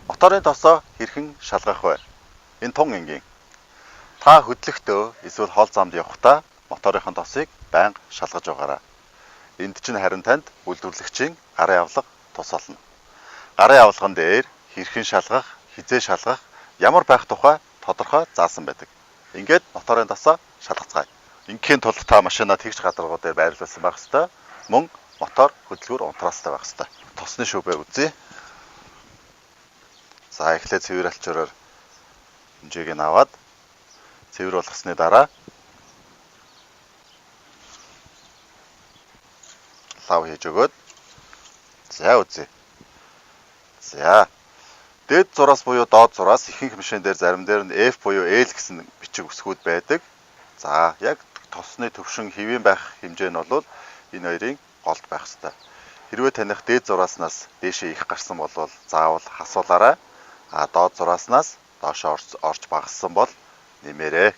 Моторын тосоо хэрхэн шалгах вэ? Энэ тун энгийн. Та хөдлөхдөө эсвэл хол замд явахдаа моторынхон тосыг байнга шалгаж байгаарай. Энд чинь харин танд үйлдвэрлэгчийн гарын авлага тус олно. Гарын авлаган дээр хэрхэн шалгах, хизээ шалгах, ямар байх тухай тодорхой заасан байдаг. Ингээд моторын тосоо шалгацгаая. Ингийн тулд та машинаа тэгж гадаргуу дээр байрлуулсан байх ёстой. Мөн мотор хөдөлгүүр унтраастай байх ёстой. Тосны шүбээ үзье. За эхлээд цэвэр алчуураар хэмжээг нь аваад цэвэр болгосны дараа лав хийж өгөөд за үзье. За дээд зураас буюу доод зураас ихэнх машин дээр зарим дээр нь F буюу L гэсэн бичиг үсгүүд байдаг. За яг тосны төвшин хэвийн байх хэмжээ нь бол энэ хоёрын голд байх ёстой. Хэрвээ таних дээд зурааснаас дээшээ их гарсан бол заавал хасуулаарай. Доод зурааснаас доошоо орж багассан бол нэмээрэй.